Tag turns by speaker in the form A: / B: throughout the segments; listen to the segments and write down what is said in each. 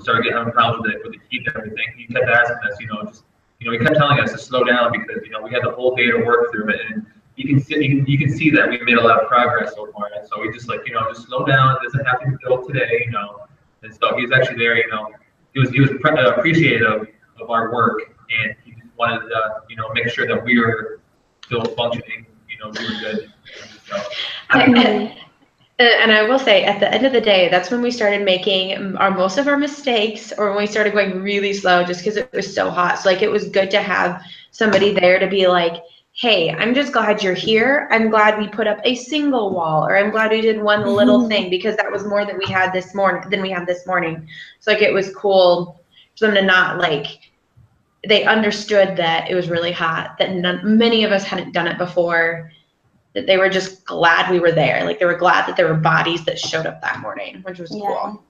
A: started getting having problems with the heat and everything. He kept asking us, he kept telling us to slow down because, we had the whole day to work through it, and you can see that we made a lot of progress so far. And so we just just slow down. It doesn't have to be built today, And so he's actually there, he was appreciative of our work, and he just wanted to, make sure that we were still functioning, doing good. So,
B: and I will say, at the end of the day, that's when we started making most of our mistakes, or when we started going really slow, just because it was so hot. So it was good to have somebody there to be like, hey, I'm just glad you're here. I'm glad we put up a single wall, or I'm glad we did one little thing, because that was more than we had this morning. So it was cool for them to not they understood that it was really hot, that many of us hadn't done it before, that they were just glad we were there. They were glad that there were bodies that showed up that morning, which was cool.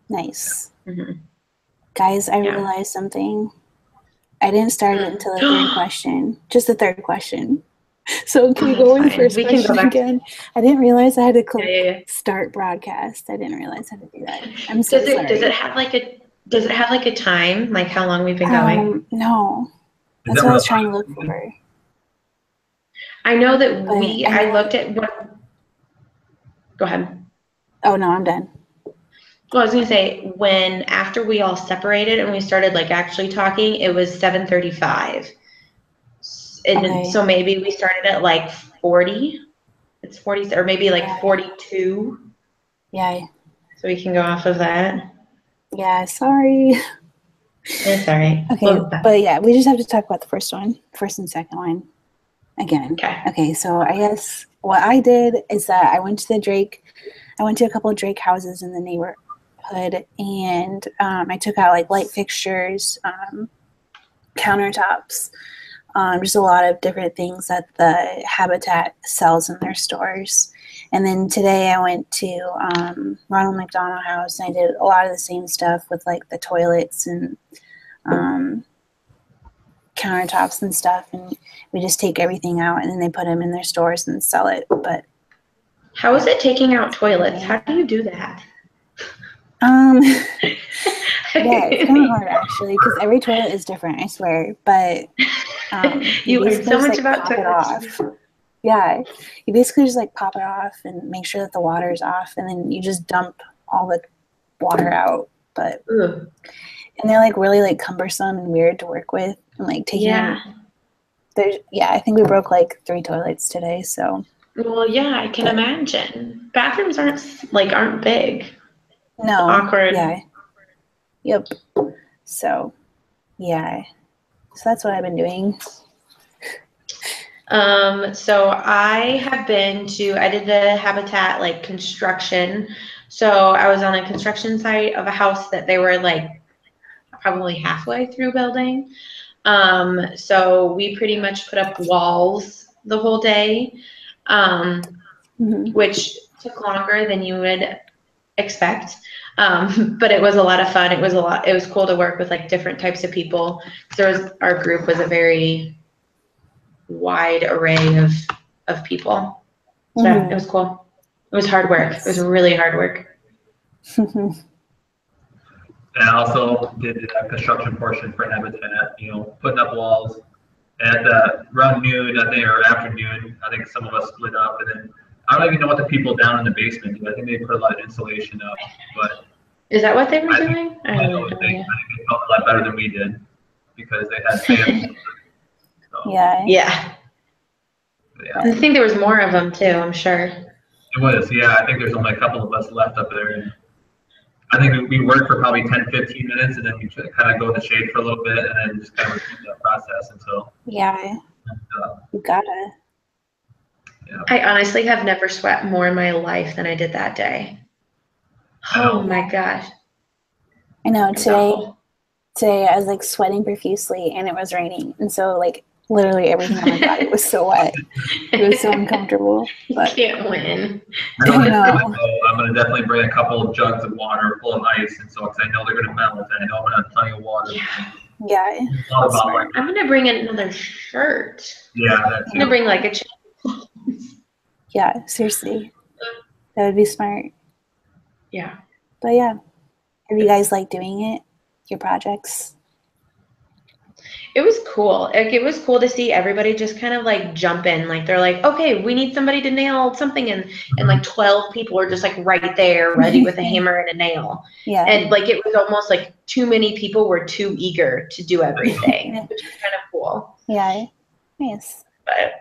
C: Nice.
B: Mm-hmm.
C: Guys, I realized something. I didn't start it until the third question. Just the third question. So can we go over the first question again? I didn't realize I had to click start broadcast. I didn't realize how to do that. I'm so sorry.
B: Does it have a time, how long we've been going?
C: No. That's what I was trying to look for.
B: I know that I looked at what. Go ahead.
C: Oh, no, I'm done.
B: Well, I was going to say, after we all separated and we started actually talking, it was 7:35. And so maybe we started at 40. It's 40, or maybe 42.
C: Yeah.
B: So we can go off of that.
C: Yeah, sorry.
B: It's all right.
C: Okay, but yeah, we just have to talk about the first and second one again. Okay, so I guess what I did is that I went to a couple of Drake houses in the neighborhood, and I took out light fixtures, countertops, just a lot of different things that the Habitat sells in their stores. And then today I went to Ronald McDonald House, and I did a lot of the same stuff with the toilets and countertops and stuff, and we just take everything out and then they put them in their stores and sell it. But
B: how is it taking out toilets? How do you do that?
C: Yeah, it's kind of hard actually, because every toilet is different, I swear. But
B: you learned so much about toilets.
C: Yeah, you basically just pop it off and make sure that the water is off, and then you just dump all the water out. But and they're really cumbersome and weird to work with, and taking them. I think we broke 3 toilets today. So.
B: Well, yeah, I can imagine. Bathrooms aren't big.
C: No.
B: Awkward.
C: Yeah. Yep. So, yeah. So that's what I've been doing.
B: So I did the Habitat construction. So I was on a construction site of a house that they were probably halfway through building. So we pretty much put up walls the whole day, which took longer than you would expect. But it was a lot of fun. It was cool to work with different types of people. Our group was a very wide array of people. So it was cool. It was hard work. It was really hard work.
A: And I also did the construction portion for Habitat, putting up walls. And around noon, I think, or afternoon, I think some of us split up. And then I don't even know what the people down in the basement do. I think they put a lot of insulation up. But
B: is that what they were doing?
A: I think they felt a lot better than we did because they had fans. So,
B: yeah. I think there was more of them too, I'm sure.
A: It was, yeah. I think there's only a couple of us left up there. And I think we worked for probably 10, 15 minutes, and then we kind of go in the shade for a little bit, and then just kind of repeat that process until.
C: Yeah. You gotta.
A: Yeah.
B: I honestly have never sweat more in my life than I did that day. Oh my gosh.
C: I know. Today I was sweating profusely, and it was raining, and so literally everything on my body was so wet. It was so uncomfortable. But
B: you can't win.
C: I know.
A: I'm gonna definitely bring a couple of jugs of water full of ice, and so because I know they're gonna melt, and I know I'm gonna have plenty of water.
C: Yeah.
B: I'm gonna bring another shirt.
A: Yeah,
B: I'm gonna bring a.
C: Yeah, seriously, that would be smart.
B: Yeah.
C: But yeah, Have you guys liked doing it? Your projects?
B: It was cool. Like, it was cool to see everybody just kind of like jump in. Like they're like, okay, we need somebody to nail something, and like 12 people are just like right there, ready with a hammer and a nail.
C: Yeah.
B: And like it was almost like too many people were too eager to do everything, which is kind of cool.
C: Yeah. Nice.
B: But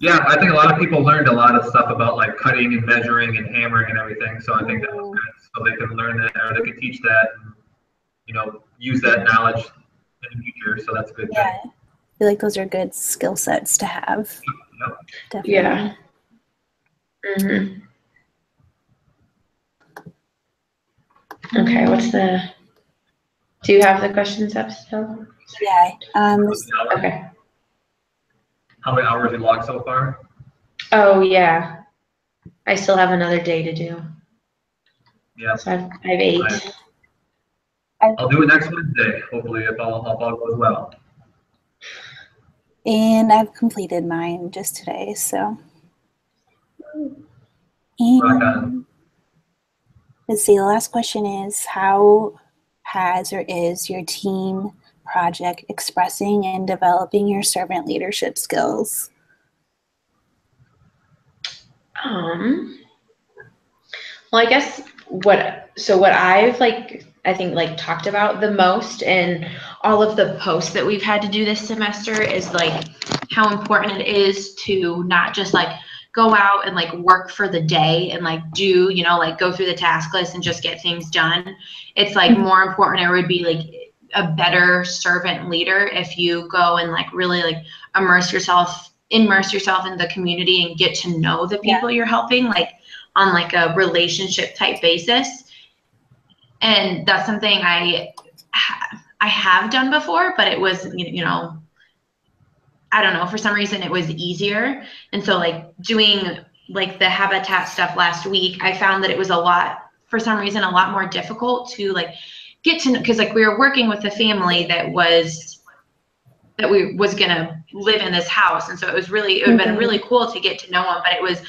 A: yeah, I think a lot of people learned a lot of stuff about like cutting and measuring and hammering and everything. So I think that was good. So they can learn that, or they can teach that, and use that knowledge in the future. So that's a good.
C: Yeah, I feel like those are good skill sets to have.
A: Yep.
C: Definitely.
B: yeah. Okay, do you have the questions up still?
C: Yeah.
B: Okay.
A: How many hours you logged so far?
B: Oh yeah, I still have another day to do.
A: Yeah.
B: So I have 8.
A: I'll do it next Wednesday, hopefully, if all goes well.
C: And I've completed mine just today, so.
A: Rock on.
C: Let's see, the last question is, how has or is your team project expressing and developing your servant leadership skills?
B: Well, I guess what I've I think talked about the most in all of the posts that we've had to do this semester is like how important it is to not just go out and work for the day and do, go through the task list and just get things done. It's more important. It would be a better servant leader if you go and really immerse yourself in the community and get to know the people you're helping on a relationship type basis. And that's something I have done before, but it was, I don't know, for some reason it was easier. And so doing the Habitat stuff last week, I found that it was for some reason, a lot more difficult to get to know, because we were working with a family that was gonna live in this house. And so it would have been really cool to get to know them, but it was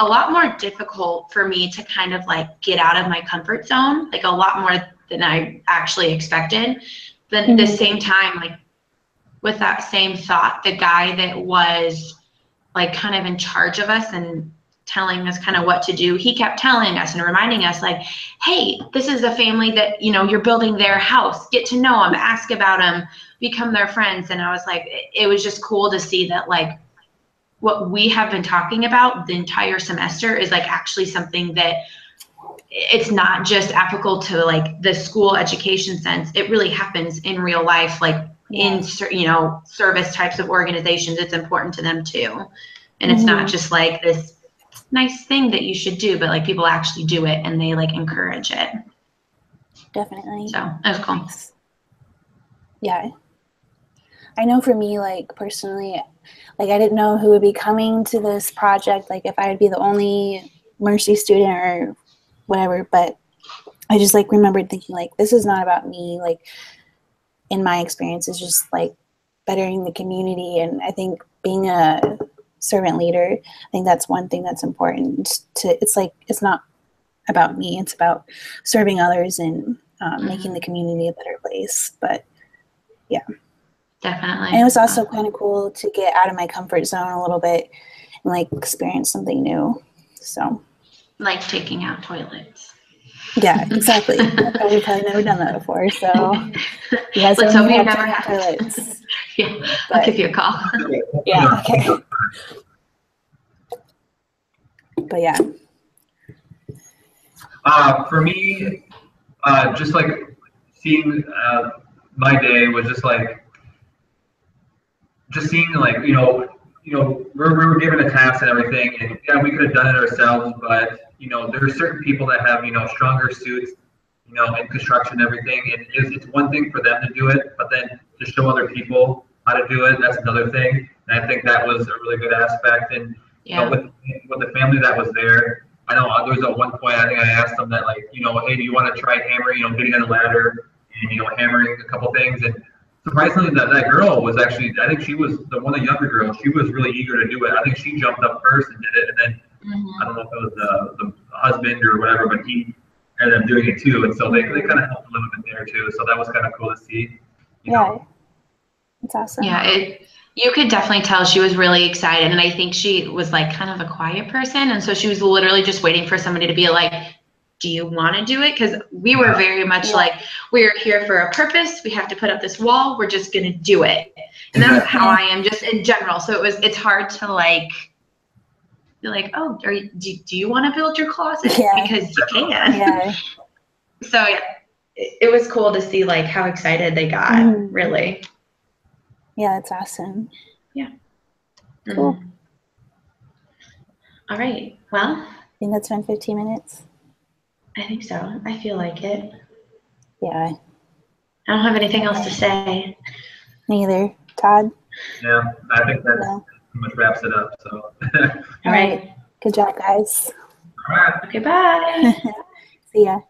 B: a lot more difficult for me to kind of get out of my comfort zone, a lot more than I actually expected. Then at the same time, with that same thought, the guy that was kind of in charge of us and telling us kind of what to do, he kept telling us and reminding us hey, this is a family that, you're building their house, get to know them, ask about them, become their friends. And I was it was just cool to see that what we have been talking about the entire semester is actually something that it's not just applicable to the school education sense. It really happens in real life, in service types of organizations. It's important to them too. And it's not just this nice thing that you should do, but people actually do it and they encourage it.
C: Definitely.
B: So that was cool.
C: Yeah. I know for me, personally, I didn't know who would be coming to this project, if I would be the only Mercy student or whatever, but I just remembered thinking this is not about me. In my experience, it's just bettering the community. And I think being a servant leader, I think that's one thing that's important it's not about me, it's about serving others and making the community a better place. But yeah,
B: definitely.
C: And it was also kind of cool to get out of my comfort zone a little bit and experience something new. So
B: taking out toilets.
C: Yeah, exactly. We've probably never done that before, so you guys
B: let's hope you never have
C: toilets.
B: Yeah, I'll give you a call.
C: Yeah, okay. But yeah.
A: For me, just seeing my day was just seeing we were given a task and everything, and yeah, we could have done it ourselves, but there are certain people that have stronger suits, in construction and everything, and it's one thing for them to do it, but then to show other people how to do it, that's another thing. And I think that was a really good aspect. And with the family that was there, I know there was at one point I think I asked them that hey, do you want to try hammering, getting on a ladder and hammering a couple things, and surprisingly, that girl was actually, I think she was the younger girl. She was really eager to do it. I think she jumped up first and did it, and then I don't know if it was the husband or whatever, but he and them doing it too. And so they kind of helped a little bit there too. So that was kind of cool to see. You know.
C: It's awesome.
B: Yeah, you could definitely tell she was really excited, and I think she was like kind of a quiet person, and so she was literally just waiting for somebody to be like, do you want to do it? Because we were very much like, we're here for a purpose. We have to put up this wall. We're just going to do it. And that's how I am just in general. So it's hard to like, be like, oh, do you want to build your closet?
C: Yeah.
B: Because you can.
C: Yeah.
B: So it was cool to see like how excited they got, really.
C: Yeah, that's awesome.
B: Yeah.
C: Cool.
B: All right. Well,
C: I think that's been 15 minutes.
B: I think so. I feel like it.
C: Yeah.
B: I don't have anything else to say.
C: Neither. Todd?
A: Yeah, I think that pretty much wraps it up. So.
B: All right.
C: Good job, guys.
A: All right.
B: Okay, bye.
C: See ya.